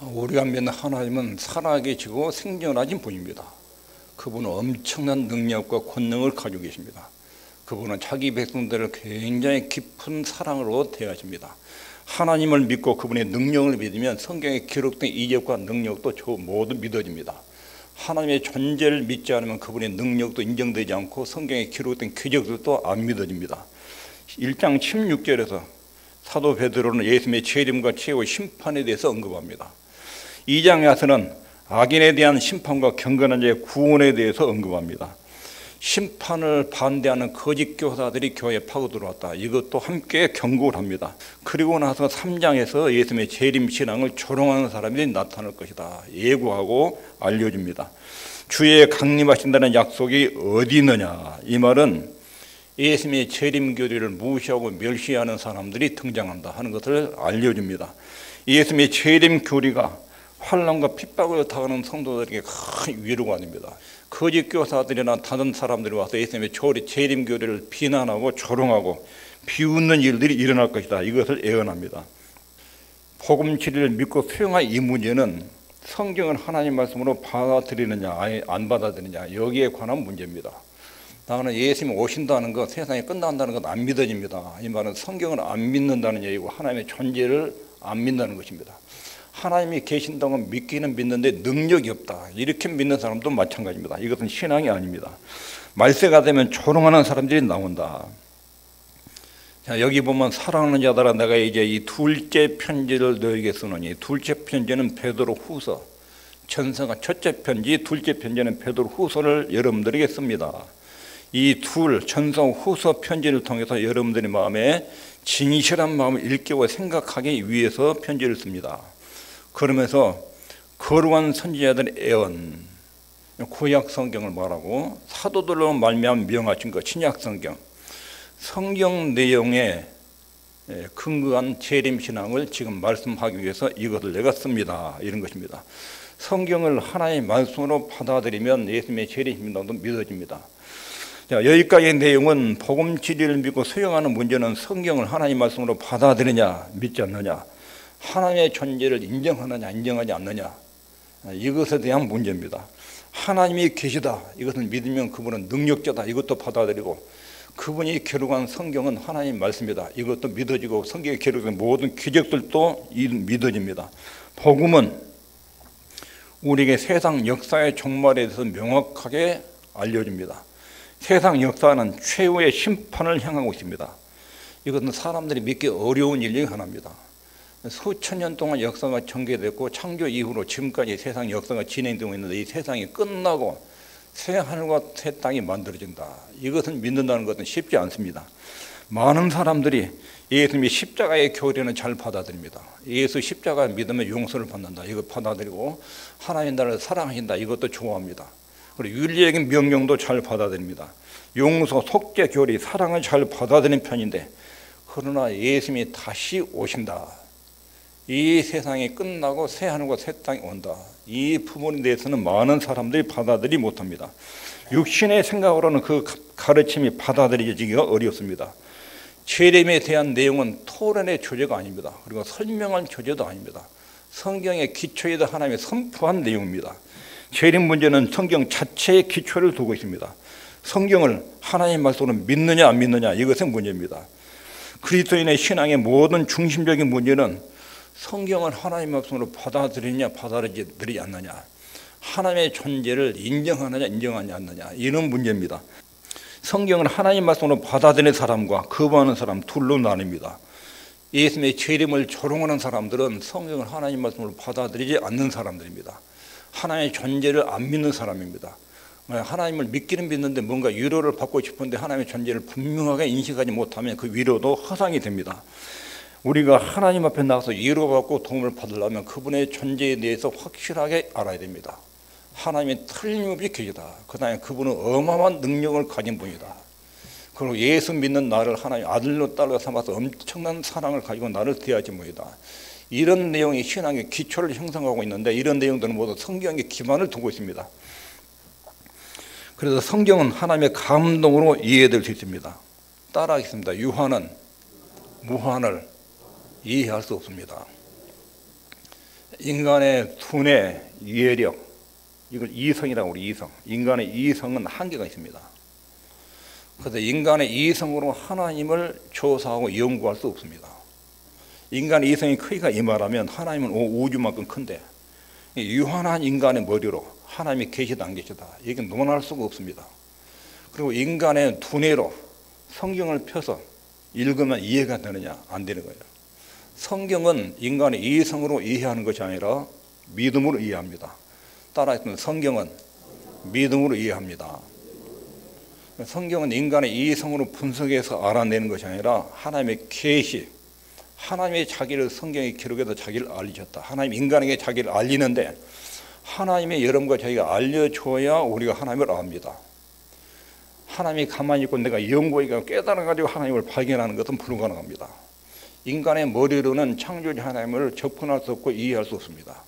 우리가 믿는 하나님은 살아계시고 생존하신 분입니다. 그분은 엄청난 능력과 권능을 가지고 계십니다. 그분은 자기 백성들을 굉장히 깊은 사랑으로 대하십니다. 하나님을 믿고 그분의 능력을 믿으면 성경에 기록된 이적과 능력도 모두 믿어집니다. 하나님의 존재를 믿지 않으면 그분의 능력도 인정되지 않고 성경에 기록된 기적들도 안 믿어집니다. 1장 16절에서 사도 베드로는 예수님의 재림과 최후의 심판에 대해서 언급합니다. 2장에 와서는 악인에 대한 심판과 경건한 자의 구원에 대해서 언급합니다. 심판을 반대하는 거짓 교사들이 교회에 파고 들어왔다. 이것도 함께 경고를 합니다. 그리고 나서 3장에서 예수님의 재림 신앙을 조롱하는 사람들이 나타날 것이다. 예고하고 알려줍니다. 주의 강림하신다는 약속이 어디 있느냐. 이 말은 예수님의 재림 교리를 무시하고 멸시하는 사람들이 등장한다 하는 것을 알려줍니다. 예수님의 재림 교리가 환난과 핍박을 당하는 성도들에게 큰 위로가 됩니다. 거짓 교사들이나 다른 사람들이 와서 예수님의 재림 교리를 비난하고 조롱하고 비웃는 일들이 일어날 것이다. 이것을 예언합니다. 복음 진리를 믿고 수용할 이 문제는 성경을 하나님 말씀으로 받아들이느냐 안 받아들이느냐 여기에 관한 문제입니다. 나는 예수님이 오신다는 것, 세상이 끝난다는 것 안 믿어집니다. 이 말은 성경을 안 믿는다는 얘기고 하나님의 존재를 안 믿는다는 것입니다. 하나님이 계신다고 믿기는 믿는데 능력이 없다. 이렇게 믿는 사람도 마찬가지입니다. 이것은 신앙이 아닙니다. 말세가 되면 조롱하는 사람들이 나온다. 자, 여기 보면 사랑하는 자들아 내가 이제 이 둘째 편지를 너에게 쓰노니, 둘째 편지는 베드로후서, 전서가 첫째 편지, 둘째 편지는 베드로후서를 여러분들에게 씁니다. 이 전서 후서 편지를 통해서 여러분들의 마음에 진실한 마음을 일깨워 생각하기 위해서 편지를 씁니다. 그러면서 거룩한 선지자들의 애언, 구약 성경을 말하고 사도들로 말미암아 명하신 것, 신약 성경, 성경 내용에 근거한 재림 신앙을 지금 말씀하기 위해서 이것을 내가 씁니다. 이런 것입니다. 성경을 하나의 말씀으로 받아들이면 예수님의 재림 신앙도 믿어집니다. 자, 여기까지의 내용은 복음 진리를 믿고 수용하는 문제는 성경을 하나님 말씀으로 받아들이냐 믿지 않느냐, 하나님의 존재를 인정하느냐 인정하지 않느냐, 이것에 대한 문제입니다. 하나님이 계시다, 이것을 믿으면 그분은 능력자다, 이것도 받아들이고, 그분이 기록한 성경은 하나님 말씀이다, 이것도 믿어지고, 성경에 기록된 모든 기적들도 믿어집니다. 복음은 우리에게 세상 역사의 종말에 대해서 명확하게 알려줍니다. 세상 역사는 최후의 심판을 향하고 있습니다. 이것은 사람들이 믿기 어려운 일 중 하나입니다. 수천 년 동안 역사가 전개됐고 창조 이후로 지금까지 세상 역사가 진행되고 있는데 이 세상이 끝나고 새 하늘과 새 땅이 만들어진다. 이것을 믿는다는 것은 쉽지 않습니다. 많은 사람들이 예수님이 십자가의 교리는 잘 받아들입니다. 예수 십자가 믿으면 용서를 받는다, 이거 받아들이고 하나님 나를 사랑하신다, 이것도 좋아합니다. 그리고 윤리적인 명령도 잘 받아들입니다. 용서, 속죄, 교리, 사랑을 잘 받아들이는 편인데, 그러나 예수님이 다시 오신다, 이 세상이 끝나고 새 하늘과 새 땅이 온다, 이 부분에 대해서는 많은 사람들이 받아들이지 못합니다. 육신의 생각으로는 그 가르침이 받아들여지기가 어렵습니다. 재림에 대한 내용은 토론의 주제가 아닙니다. 그리고 설명할 주제도 아닙니다. 성경의 기초에도 하나님이 선포한 내용입니다. 재림 문제는 성경 자체의 기초를 두고 있습니다. 성경을 하나님 말씀으로 믿느냐 안 믿느냐, 이것은 문제입니다. 그리스도인의 신앙의 모든 중심적인 문제는 성경을 하나님 말씀으로 받아들이냐 받아들이지 않느냐, 하나님의 존재를 인정하느냐 인정하지 않느냐, 이런 문제입니다. 성경을 하나님 말씀으로 받아들이는 사람과 거부하는 사람 둘로 나뉩니다. 예수님의 재림을 조롱하는 사람들은 성경을 하나님 말씀으로 받아들이지 않는 사람들입니다. 하나님의 존재를 안 믿는 사람입니다. 하나님을 믿기는 믿는데 뭔가 위로를 받고 싶은데 하나님의 존재를 분명하게 인식하지 못하면 그 위로도 허상이 됩니다. 우리가 하나님 앞에 나가서 위로받고 도움을 받으려면 그분의 존재에 대해서 확실하게 알아야 됩니다. 하나님이 틀림없이 계시다, 그 다음에 그분은 어마어마한 능력을 가진 분이다, 그리고 예수 믿는 나를 하나님 아들로 딸로 삼아서 엄청난 사랑을 가지고 나를 대하신 분이다, 이런 내용이 신앙의 기초를 형성하고 있는데, 이런 내용들은 모두 성경에 기반을 두고 있습니다. 그래서 성경은 하나님의 감동으로 이해될 수 있습니다. 따라하겠습니다. 유한은 무한을 이해할 수 없습니다. 인간의 두뇌, 이해력, 이걸 이성이라고 우리 이성. 인간의 이성은 한계가 있습니다. 그래서 인간의 이성으로 하나님을 조사하고 연구할 수 없습니다. 인간의 이성의 크기가 이만하면 하나님은 우주만큼 큰데 유한한 인간의 머리로 하나님이 계시다 안 계시다 이게 논할 수가 없습니다. 그리고 인간의 두뇌로 성경을 펴서 읽으면 이해가 되느냐 안 되는 거예요. 성경은 인간의 이성으로 이해하는 것이 아니라 믿음으로 이해합니다. 따라서 성경은 믿음으로 이해합니다. 성경은 인간의 이성으로 분석해서 알아내는 것이 아니라 하나님의 계시, 하나님의 자기를 성경에 기록해서 자기를 알리셨다. 하나님 인간에게 자기를 알리는데 하나님의 여러분과 자기가 알려줘야 우리가 하나님을 압니다. 하나님이 가만히 있고 내가 연구하고 깨달아가지고 하나님을 발견하는 것은 불가능합니다. 인간의 머리로는 창조주 하나님을 접근할 수 없고 이해할 수 없습니다.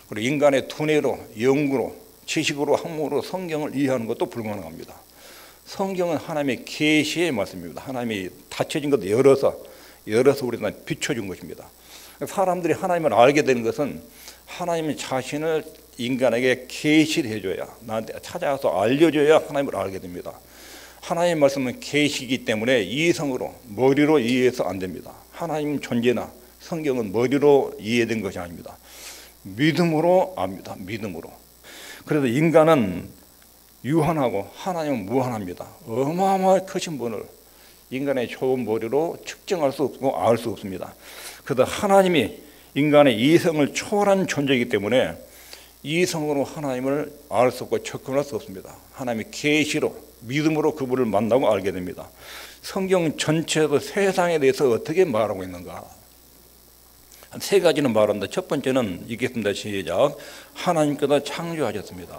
그리고 인간의 두뇌로, 연구로, 지식으로, 학문으로 성경을 이해하는 것도 불가능합니다. 성경은 하나님의 계시의 말씀입니다. 하나님이 닫혀진 것도 열어서 우리한테 비춰준 것입니다. 사람들이 하나님을 알게 되는 것은 하나님 자신을 인간에게 계시를 해줘야, 나한테 찾아가서 알려줘야 하나님을 알게 됩니다. 하나님의 말씀은 계시이기 때문에 이성으로, 머리로 이해해서 안 됩니다. 하나님 존재나 성경은 머리로 이해된 것이 아닙니다. 믿음으로 압니다. 믿음으로. 그래서 인간은 유한하고 하나님은 무한합니다. 어마어마하게 크신 분을 인간의 좋은 머리로 측정할 수 없고 알 수 없습니다. 그래서 하나님이 인간의 이성을 초월한 존재이기 때문에 이성으로 하나님을 알 수 없고 접근할 수 없습니다. 하나님의 계시로 믿음으로 그분을 만나고 알게 됩니다. 성경 전체에서 세상에 대해서 어떻게 말하고 있는가? 한 세 가지는 말합니다. 첫 번째는 읽겠습니다. 시작. 하나님께서 창조하셨습니다.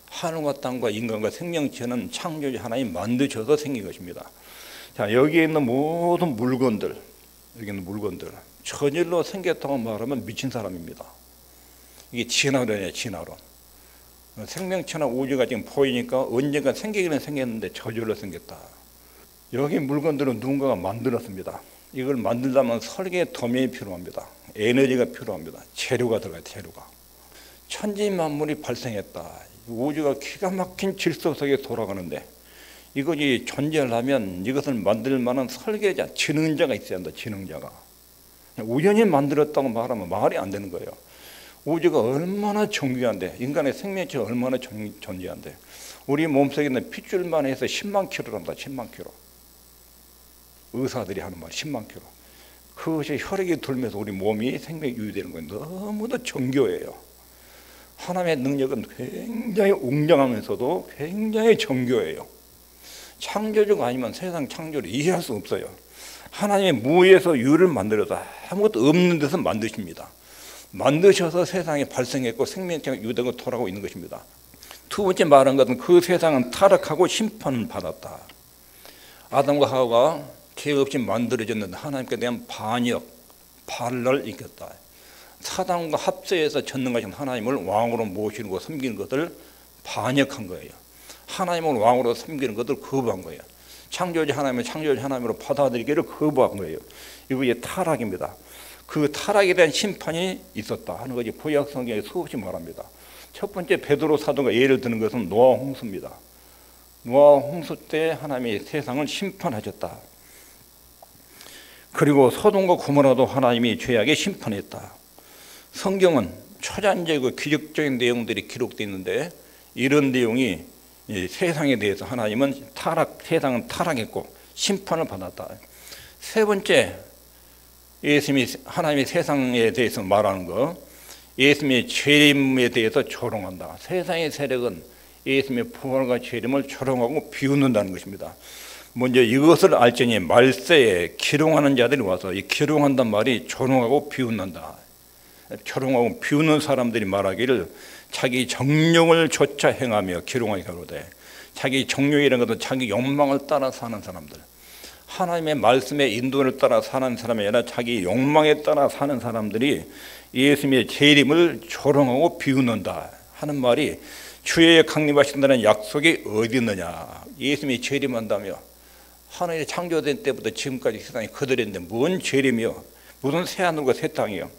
하늘과 땅과 인간과 생명체는 창조주 하나님 만드셔서 생긴 것입니다. 자, 여기에 있는 모든 물건들, 여기 있는 물건들 저절로 생겼다고 말하면 미친 사람입니다. 이게 진화론이에요. 진화론. 생명체나 우주가 지금 보이니까 언젠가 생기기는 생겼는데 저절로 생겼다. 여기 물건들은 누군가가 만들었습니다. 이걸 만들려면 설계 도면이 필요합니다. 에너지가 필요합니다. 재료가 들어가요. 재료가. 천지만물이 발생했다. 우주가 기가 막힌 질서 속에 돌아가는데 이것이 존재하려면 이것을 만들 만한 설계자, 지능자가 있어야 한다. 지능자가. 우연히 만들었다고 말하면 말이 안 되는 거예요. 우주가 얼마나 정교한데, 인간의 생명체가 얼마나 존재한데, 우리 몸속에 있는 핏줄만 해서 10만 킬로란다. 10만 킬로. 의사들이 하는 말 10만 킬로. 그것이 혈액이 돌면서 우리 몸이 생명이 유지되는 거예요. 너무도 정교해요. 하나님의 능력은 굉장히 웅장하면서도 굉장히 정교해요. 창조주가 아니면 세상 창조를 이해할 수 없어요. 하나님의 무에서 유를 만들어서 아무것도 없는 데서 만드십니다. 만드셔서 세상에 발생했고 생명체가 유대고 돌아가고 있는 것입니다. 두 번째 말한 것은 그 세상은 타락하고 심판을 받았다. 아담과 하와가 죄 없이 만들어졌는데 하나님께 대한 반역, 반란을 일으켰다. 사단과 합세해서 전능하신 하나님을 왕으로 모시고 섬기는 것을 반역한 거예요. 하나님을 왕으로 섬기는 것을 거부한 거예요. 창조주 하나님을 창조주 하나님으로 받아들이기를 거부한 거예요. 이게 타락입니다. 그 타락에 대한 심판이 있었다 하는 것이 구약 성경에 수없이 말합니다. 첫 번째 베드로 사도가 예를 드는 것은 노아 홍수입니다. 노아 홍수 때 하나님이 세상을 심판하셨다. 그리고 소돔과 고모라도 하나님이 죄악에 심판했다. 성경은 초자연적이고 기적적인 내용들이 기록되어 있는데 이런 내용이 세상에 대해서 하나님은 세상은 타락했고 심판을 받았다. 세 번째, 예수님이 하나님이 세상에 대해서 말하는 거, 예수님의 재림에 대해서 조롱한다. 세상의 세력은 예수님의 부활과 재림을 조롱하고 비웃는다는 것입니다. 먼저 이것을 알지니 말세에 기롱하는 자들이 와서 이 기롱한단 말이 조롱하고 비웃는다. 조롱하고 비웃는 사람들이 말하기를 자기 정욕을 조차 행하며 기롱하게 가로되, 자기 정욕이라는 것은 자기 욕망을 따라 사는 사람들, 하나님의 말씀의 인도를 따라 사는 사람이 아니라 자기 욕망에 따라 사는 사람들이 예수님의 재림을 조롱하고 비웃는다 하는 말이, 주의 강림하신다는 약속이 어디 있느냐. 예수님이 재림한다며 하늘이 창조된 때부터 지금까지 세상이 그대로인데 뭔 재림이요, 무슨 새하늘과 새 땅이요.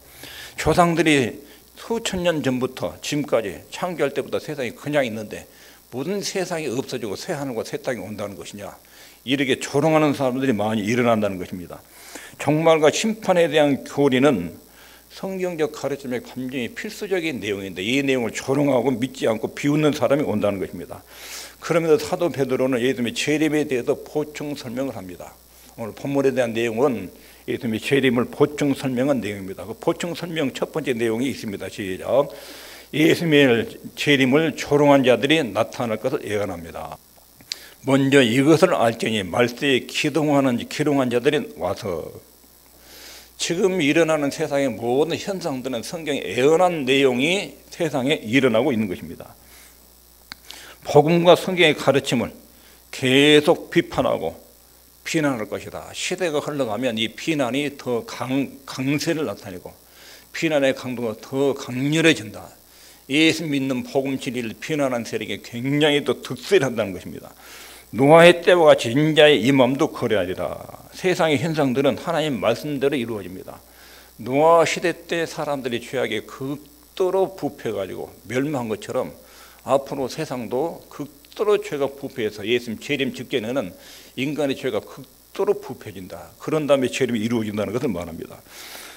조상들이 수천 년 전부터 지금까지 창조할 때부터 세상이 그냥 있는데 무슨 세상이 없어지고 새 하늘과 새 땅이 온다는 것이냐, 이렇게 조롱하는 사람들이 많이 일어난다는 것입니다. 종말과 심판에 대한 교리는 성경적 가르침의 감정이 필수적인 내용인데 이 내용을 조롱하고 믿지 않고 비웃는 사람이 온다는 것입니다. 그러면서 사도 베드로는 예수님의 재림에 대해서 보충 설명을 합니다. 오늘 본문에 대한 내용은 예수님의 재림을 보충 설명한 내용입니다. 그 보충 설명 첫 번째 내용이 있습니다. 시작. 예수님의 재림을 조롱한 자들이 나타날 것을 예언합니다. 먼저 이것을 알지니 말세에 기롱한 자들이 와서, 지금 일어나는 세상의 모든 현상들은 성경에 예언한 내용이 세상에 일어나고 있는 것입니다. 복음과 성경의 가르침을 계속 비판하고 비난할 것이다. 시대가 흘러가면 이 비난이 더 강세를 나타내고 비난의 강도가 더 강렬해진다. 예수 믿는 복음 진리를 비난한 세력이 굉장히 또 득세한다는 것입니다. 노아의 때와 같이 인자의 임함도 그러하리라. 세상의 현상들은 하나님 말씀대로 이루어집니다. 노아 시대 때 사람들이 죄악에 극도로 부패해가지고 멸망한 것처럼 앞으로 세상도 극도로 죄가 부패해서 예수님 재림 직전에는 인간의 죄가 극도로 부패해진다. 그런 다음에 재림이 이루어진다는 것을 말합니다.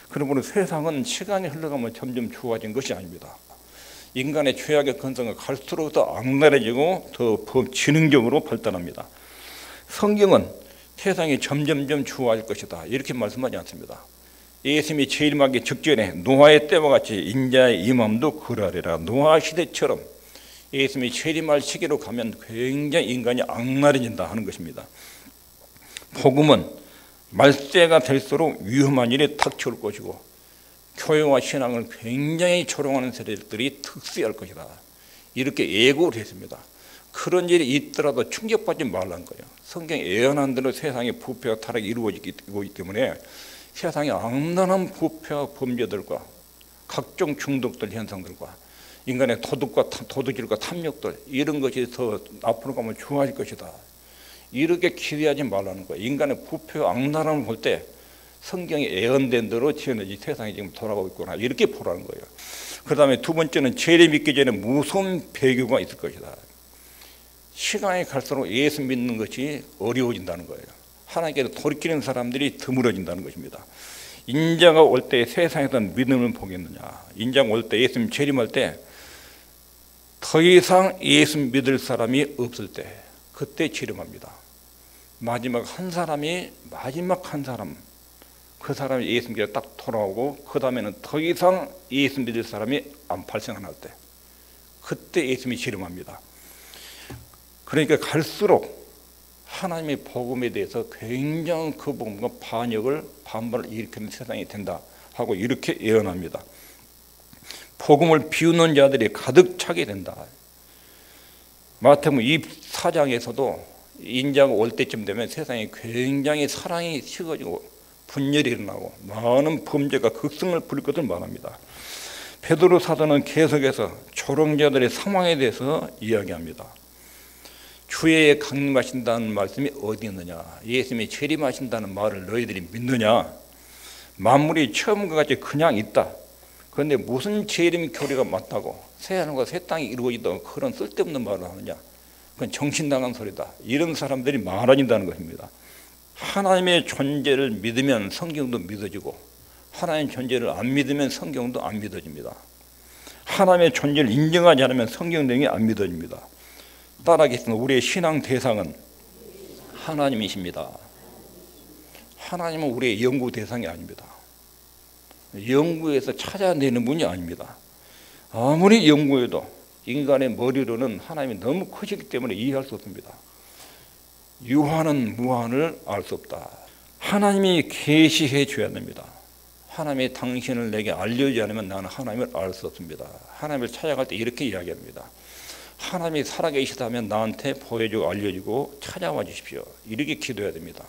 그러므로 세상은 시간이 흘러가면 점점 좋아진 것이 아닙니다. 인간의 죄악의 근성은 갈수록 더 악랄해지고 더 지능적으로 발달합니다. 성경은 세상이 점점점 좋아질 것이다 이렇게 말씀하지 않습니다. 예수님이 재림하기 직전에 노아의 때와 같이 인자의 임함도 그러하리라. 노아 시대처럼 예수님이 재림할 시기로 가면 굉장히 인간이 악랄해진다 하는 것입니다. 복음은 말세가 될수록 위험한 일이 닥쳐올 것이고 교회와 신앙을 굉장히 조롱하는 세력들이 특세할 것이다 이렇게 예고를 했습니다. 그런 일이 있더라도 충격받지 말라는 거예요. 성경에 예언한 대로 세상의 부패와 타락이 이루어지고 있기 때문에 세상의 악랄한 부패와 범죄들과 각종 중독들 현상들과 인간의 도둑질과 탐욕들 이런 것이 더 앞으로 가면 좋아질 것이다 이렇게 기대하지 말라는 거예요. 인간의 부패와 악랄함을 볼 때 성경에 예언된 대로 지어내지 세상이 지금 돌아가고 있구나 이렇게 보라는 거예요. 그 다음에 두 번째는 재림 있기 전에 무서운 배교가 있을 것이다. 시간이 갈수록 예수 믿는 것이 어려워진다는 거예요. 하나님께로 돌이키는 사람들이 드물어진다는 것입니다. 인자가 올 때 세상에서 믿음을 보겠느냐. 인자가 올 때 예수님 재림할 때 더 이상 예수 믿을 사람이 없을 때 그때 재림합니다. 마지막 한 사람 그 사람이 예수님께 딱 돌아오고 그 다음에는 더 이상 예수 믿을 사람이 안 발생 안 할 때 그때 예수님이 재림합니다. 그러니까 갈수록 하나님의 복음에 대해서 굉장한 그 복음과 반발을 일으키는 세상이 된다 하고 이렇게 예언합니다. 복음을 비웃는 자들이 가득 차게 된다. 마태복음 24장에서도 인자가 올 때쯤 되면 세상에 굉장히 사랑이 식어지고 분열이 일어나고 많은 범죄가 극성을 부릴 것을 말합니다. 베드로 사도는 계속해서 조롱자들의 상황에 대해서 이야기합니다. 주의 강림하신다는 말씀이 어디 있느냐. 예수님이 재림하신다는 말을 너희들이 믿느냐. 만물이 처음과 같이 그냥 있다. 그런데 무슨 재림 교리가 맞다고 새하늘과 새 땅이 이루어진다고 그런 쓸데없는 말을 하느냐. 그건 정신나간 소리다. 이런 사람들이 많아진다는 것입니다. 하나님의 존재를 믿으면 성경도 믿어지고 하나님의 존재를 안 믿으면 성경도 안 믿어집니다. 하나님의 존재를 인정하지 않으면 성경 내용이 안 믿어집니다. 따라하겠습니다. 우리의 신앙 대상은 하나님이십니다. 하나님은 우리의 연구 대상이 아닙니다. 연구에서 찾아내는 분이 아닙니다. 아무리 연구해도 인간의 머리로는 하나님이 너무 크시기 때문에 이해할 수 없습니다. 유한은 무한을 알 수 없다. 하나님이 계시해 줘야 됩니다. 하나님이 당신을 내게 알려주지 않으면 나는 하나님을 알 수 없습니다. 하나님을 찾아갈 때 이렇게 이야기합니다. 하나님이 살아계시다면 나한테 보여주고 알려주고 찾아와 주십시오. 이렇게 기도해야 됩니다.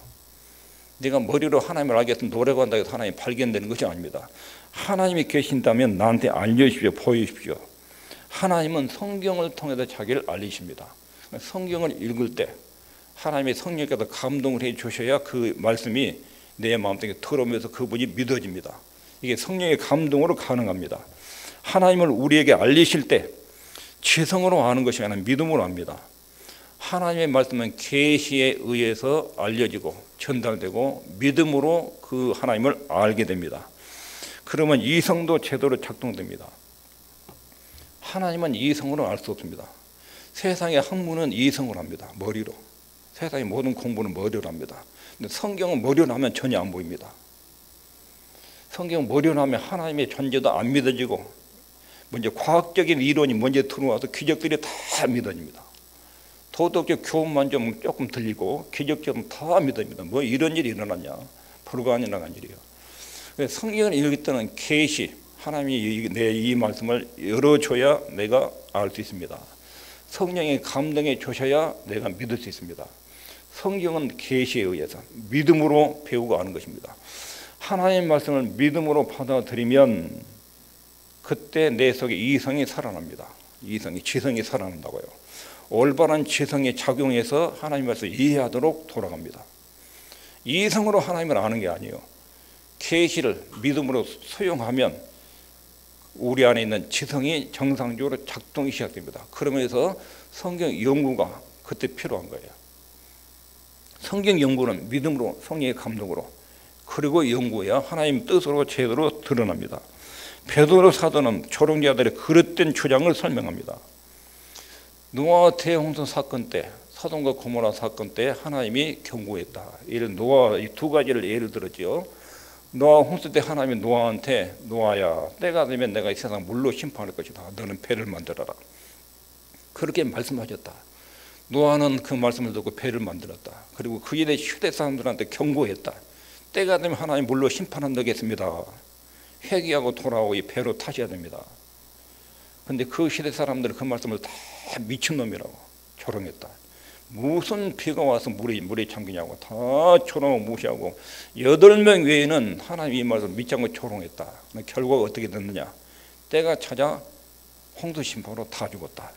네가 머리로 하나님을 알겠으면 노래가 한다고 해서 하나님이 발견되는 것이 아닙니다. 하나님이 계신다면 나한테 알려주십시오. 보여주십시오. 하나님은 성경을 통해서 자기를 알리십니다. 성경을 읽을 때 하나님의 성령께서 감동을 해 주셔야 그 말씀이 내 마음속에 들어오면서 그분이 믿어집니다. 이게 성령의 감동으로 가능합니다. 하나님을 우리에게 알리실 때 지성으로 아는 것이 아니라 믿음으로 압니다. 하나님의 말씀은 계시에 의해서 알려지고 전달되고 믿음으로 그 하나님을 알게 됩니다. 그러면 이성도 제대로 작동됩니다. 하나님은 이성으로 알 수 없습니다. 세상의 학문은 이성으로 합니다. 머리로. 세상의 모든 공부는 머리로 합니다. 근데 성경은 머리로 하면 전혀 안 보입니다. 성경은 머리로 하면 하나님의 존재도 안 믿어지고 먼저 과학적인 이론이 먼저 들어와서 기적들이 다 믿어집니다. 도덕적 교훈만 좀 조금 들리고 기적적으로 다 믿어집니다. 뭐 이런 일이 일어났냐? 불가능한 일이에요. 성경을 읽을 때는 계시, 하나님이 내 이 말씀을 열어줘야 내가 알 수 있습니다. 성령의 감동에 주셔야 내가 믿을 수 있습니다. 성경은 계시에 의해서 믿음으로 배우고 아는 것입니다. 하나님의 말씀을 믿음으로 받아들이면 그때 내 속에 이성이 살아납니다. 지성이 살아난다고요. 올바른 지성이 작용해서 하나님의 말씀을 이해하도록 돌아갑니다. 이성으로 하나님을 아는 게 아니에요. 계시를 믿음으로 수용하면 우리 안에 있는 지성이 정상적으로 작동이 시작됩니다. 그러면서 성경 연구가 그때 필요한 거예요. 성경 연구는 믿음으로, 성령의 감동으로, 그리고 연구해야 하나님 뜻으로 제대로 드러납니다. 베드로 사도는 조롱자들의 그릇된 주장을 설명합니다. 노아 대홍수 사건 때, 소돔과 고모라 사건 때 하나님이 경고했다. 이런 노아 이 두 가지를 예를 들었죠. 노아 홍수 때 하나님이 노아한테 노아야, 때가 되면 내가 이 세상 물로 심판할 것이다. 너는 배를 만들어라. 그렇게 말씀하셨다. 노아는 그 말씀을 듣고 배를 만들었다. 그리고 그 일에 시대 사람들한테 경고했다. 때가 되면 하나님 물로 심판한다겠습니다. 회개하고 돌아오고 이 배로 타셔야 됩니다. 근데 그 시대 사람들은 그 말씀을 다 미친놈이라고 조롱했다. 무슨 비가 와서 물에 잠기냐고 다 조롱하고 무시하고 8명 외에는 하나님 이 말씀을 믿지 않고 조롱했다. 결과가 어떻게 됐느냐? 때가 찾아 홍수 심판으로 다 죽었다.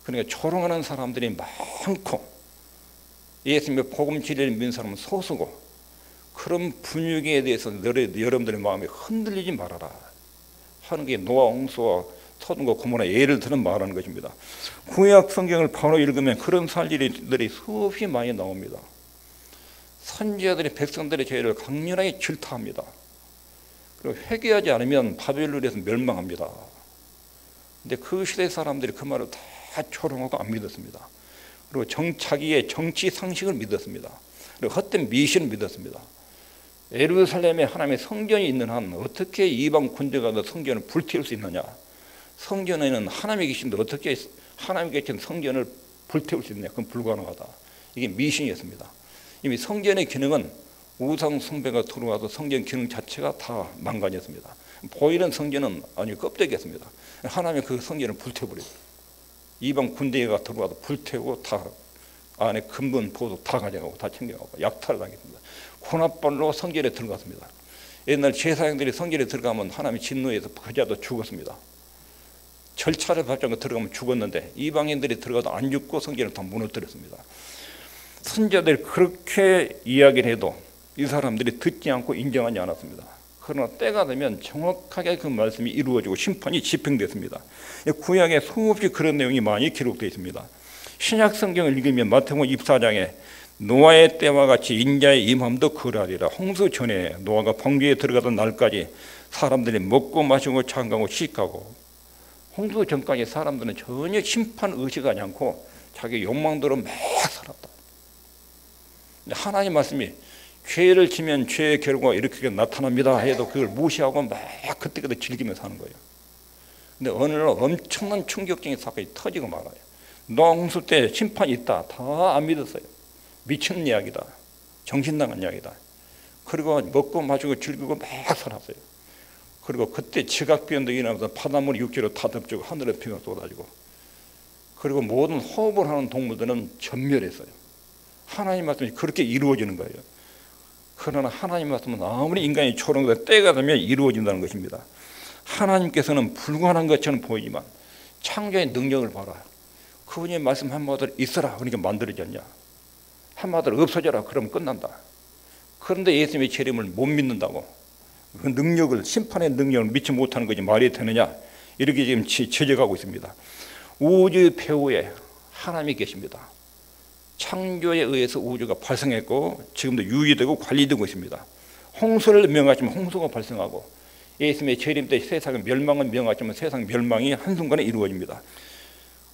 그러니까 조롱하는 사람들이 많고 예수님의 복음 진리를 믿는 사람은 소수고, 그런 분위기에 대해서 여러분들의 마음이 흔들리지 말아라 하는 게 노아 홍수와 소돔과 고모라의 예를 들은 말하는 것입니다. 구약 성경을 바로 읽으면 그런 사실들이 수없이 많이 나옵니다. 선지자들이 백성들의 죄를 강렬하게 질타합니다. 그리고 회개하지 않으면 바벨론에서 멸망합니다. 근데 그 시대 사람들이 그 말을 다 조롱하고 안 믿었습니다. 그리고 자기의 정치 상식을 믿었습니다. 그리고 헛된 미신을 믿었습니다. 예루살렘에 하나님의 성전이 있는 한 어떻게 이방 군대가 더 성전을 불태울 수 있느냐? 성전에는 하나님이 계신데 어떻게 하나님이 계신 성전을 불태울 수 있느냐? 그건 불가능하다. 이게 미신이었습니다. 이미 성전의 기능은 우상 숭배가 들어와서 성전 기능 자체가 다 망가졌습니다. 보이는 성전은 아주 껍데기였습니다. 하나님이 그 성전을 불태워버렸어요. 이방 군대가 들어와서 불태우고 다 안에 근본 보도 다 가져가고 다 챙겨가고 약탈을 당했습니다. 고나발로 성전에 들어갔습니다. 옛날 제사장들이 성전에 들어가면 하나님이 진노해서 그자도 죽었습니다. 절차를 밟지 않고 들어가면 죽었는데 이방인들이 들어가도 안 죽고 성전을 다 무너뜨렸습니다. 선지자들이 그렇게 이야기를 해도 이 사람들이 듣지 않고 인정하지 않았습니다. 그러나 때가 되면 정확하게 그 말씀이 이루어지고 심판이 집행됐습니다. 구약에 수없이 그런 내용이 많이 기록되어 있습니다. 신약 성경을 읽으면 마태복음 24장에 노아의 때와 같이 인자의 임함도 그러하리라. 홍수 전에 노아가 방주에 들어가던 날까지 사람들이 먹고 마시고 장가고 시집가고, 홍수 전까지 사람들은 전혀 심판 의식하지 않고 자기 욕망대로 막 살았다. 하나님 말씀이 죄를 지면 죄의 결과가 이렇게 나타납니다 해도 그걸 무시하고 막 그때그때 즐기면서 사는 거예요. 근데 어느 날 엄청난 충격적인 사건이 터지고 말아요. 노아 홍수 때 심판이 있다. 다 안 믿었어요. 미친 이야기다. 정신 나간 이야기다. 그리고 먹고 마시고 즐기고 막 살았어요. 그리고 그때 지각비연도 일어나면서 바닷물이 육지로 다 덮치고 하늘에 비가 쏟아지고, 그리고 모든 호흡을 하는 동물들은 전멸했어요. 하나님 말씀이 그렇게 이루어지는 거예요. 그러나 하나님 말씀은 아무리 인간이 초롱도 때가 되면 이루어진다는 것입니다. 하나님께서는 불가능한 것처럼 보이지만 창조의 능력을 봐라. 그분이 말씀 한마디로 있어라 그러니까 만들어졌냐? 한마디로 없어져라 그러면 끝난다. 그런데 예수님의 재림을 못 믿는다고, 그 능력을, 심판의 능력을 믿지 못하는 것이 말이 되느냐, 이렇게 지금 지적하고 있습니다. 우주 배후에 하나님이 계십니다. 창조에 의해서 우주가 발생했고 지금도 유지되고 관리되고 있습니다. 홍수를 명하지만 홍수가 발생하고, 예수님의 재림 때 세상의 멸망을 명하지만 세상 멸망이 한순간에 이루어집니다.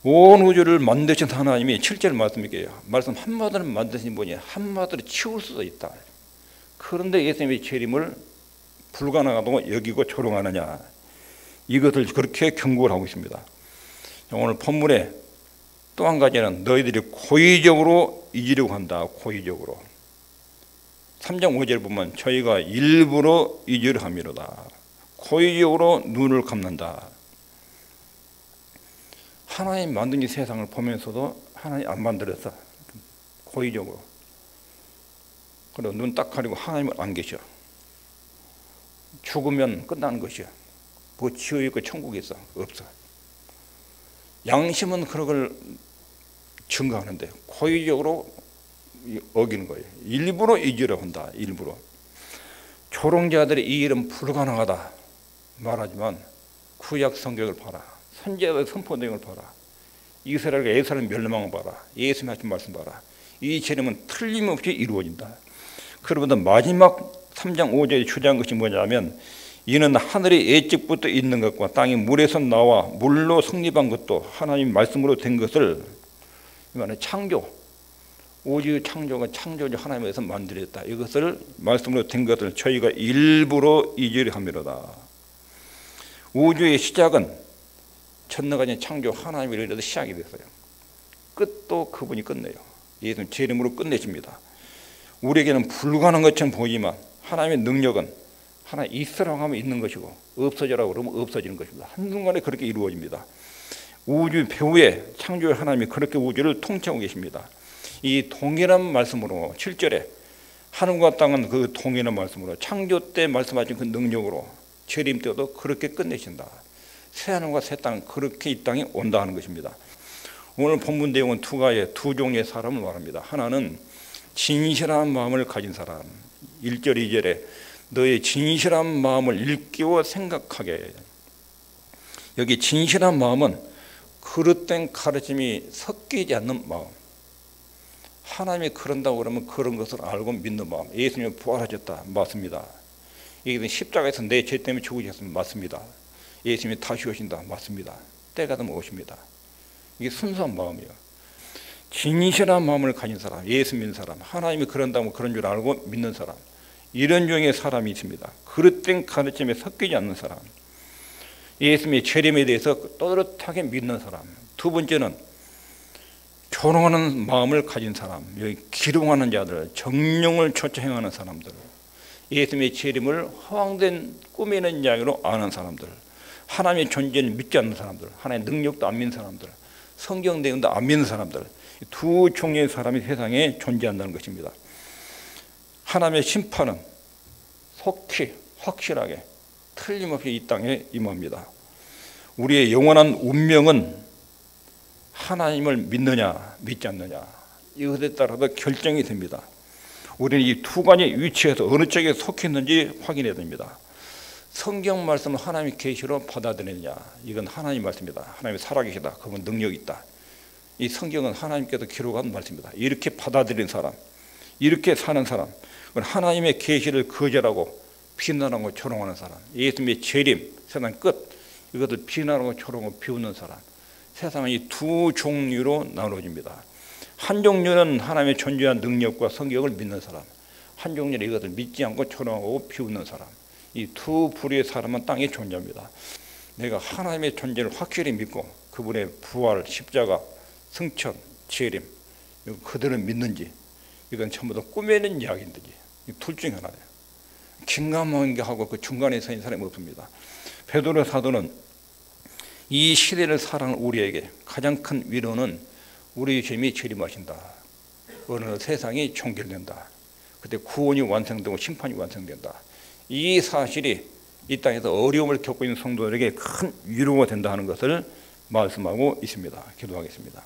온 우주를 만드신 하나님이 7절 말씀이게요. 말씀 한마디를 만드신 분이 한마디로 치울 수도 있다. 그런데 예수님의 재림을 불가능하다고 여기고 조롱하느냐, 이것을 그렇게 경고를 하고 있습니다. 오늘 본문에 또 한 가지는 너희들이 고의적으로 잊으려고 한다. 고의적으로. 3장 5절 보면 저희가 일부러 잊으려 함이로다. 고의적으로 눈을 감는다. 하나님 만든 이 세상을 보면서도 하나님 안 만들었어. 고의적으로. 그리고 눈 딱 가리고 하나님은 안 계셔. 죽으면 끝나는 것이야. 뭐 지옥 있고 천국이 있어? 없어. 양심은 그런 걸 증거하는데 고의적으로 어기는 거예요. 일부러 잊으려 한다. 일부러. 조롱자들이 이 일은 불가능하다 말하지만 구약 성경을 봐라. 선지자의 선포된 걸 봐라. 이스라엘과 에사를 멸망을 봐라. 예수님 하신 말씀 봐라. 이 재림은 틀림없이 이루어진다. 그러면서 마지막 3장 5절에 주장한 것이 뭐냐면 이는 하늘이 예측부터 있는 것과 땅이 물에서 나와 물로 성립한 것도 하나님 말씀으로 된 것을, 이거는 창조, 우주 창조가 창조주 하나님에서 만들었다. 이것을 말씀으로 된 것을 저희가 일부러 잊으려 함이로다. 우주의 시작은 전능하신 창조 하나님에 의해서 시작이 됐어요. 끝도 그분이 끝내요. 예수는 재림으로 끝내십니다. 우리에게는 불가능한 것처럼 보이지만 하나님의 능력은 하나님 있으라고 하면 있는 것이고 없어지라고 그러면 없어지는 것입니다. 한순간에 그렇게 이루어집니다. 우주 배후에 창조의 하나님이 그렇게 우주를 통치하고 계십니다. 이 동일한 말씀으로 7절에 하늘과 땅은 그 동일한 말씀으로 창조 때 말씀하신 그 능력으로 재림 때도 그렇게 끝내신다. 새 하늘과 새 땅은 그렇게 이 땅에 온다 하는 것입니다. 오늘 본문 내용은 두 종류의 사람을 말합니다. 하나는 진실한 마음을 가진 사람. 1절 2절에 너의 진실한 마음을 일깨워 생각하게. 여기 진실한 마음은 그릇된 가르침이 섞이지 않는 마음. 하나님이 그런다고 그러면 그런 것을 알고 믿는 마음. 예수님이 부활하셨다. 맞습니다. 예수님이 십자가에서 내 죄 때문에 죽으셨으면 맞습니다. 예수님이 다시 오신다. 맞습니다. 때가 되면 오십니다. 이게 순수한 마음이에요. 진실한 마음을 가진 사람, 예수 믿는 사람, 하나님이 그런다면 그런 줄 알고 믿는 사람, 이런 종의 사람이 있습니다. 그릇된 가르침에 섞이지 않는 사람, 예수님의 재림에 대해서 또렷하게 믿는 사람. 두 번째는 조롱하는 마음을 가진 사람, 여기 기롱하는 자들, 정령을 쫓아 행하는 사람들, 예수님의 재림을 허황된 꾸미는 이야기로 아는 사람들, 하나님의 존재를 믿지 않는 사람들, 하나님의 능력도 안 믿는 사람들, 성경 내용도 안 믿는 사람들, 두 종류의 사람이 세상에 존재한다는 것입니다. 하나님의 심판은 속히 확실하게 틀림없이 이 땅에 임합니다. 우리의 영원한 운명은 하나님을 믿느냐 믿지 않느냐 이것에 따라서 결정이 됩니다. 우리는 이 두 가지 위치에서 어느 쪽에 속해 있는지 확인해야 됩니다. 성경 말씀을 하나님의 계시로 받아들이느냐, 이건 하나님 말씀이다. 하나님이 살아계시다. 그분 능력이 있다. 이 성경은 하나님께서 기록한 말씀입니다. 이렇게 받아들인 사람, 이렇게 사는 사람, 하나님의 계시를 거절하고 비난하고 조롱하는 사람, 예수님의 재림, 세상 끝, 이것을 비난하고 조롱하고 비웃는 사람, 세상은 이 두 종류로 나눠집니다. 한 종류는 하나님의 존재한 능력과 성경을 믿는 사람, 한 종류는 이것을 믿지 않고 조롱하고 비웃는 사람. 이 두 부류의 사람은 땅에 존재합니다. 내가 하나님의 존재를 확실히 믿고 그분의 부활, 십자가, 승천, 재림, 그들은 믿는지 이건 전부 다 꾸며낸 이야기인지 둘 중에 하나예요. 긴가민가하고 그 중간에 서 있는 사람이 없습니다. 베드로 사도는 이 시대를 살아가는 우리에게 가장 큰 위로는 우리의 주님이 재림하신다. 어느 세상이 종결된다. 그때 구원이 완성되고 심판이 완성된다. 이 사실이 이 땅에서 어려움을 겪고 있는 성도들에게 큰 위로가 된다 하는 것을 말씀하고 있습니다. 기도하겠습니다.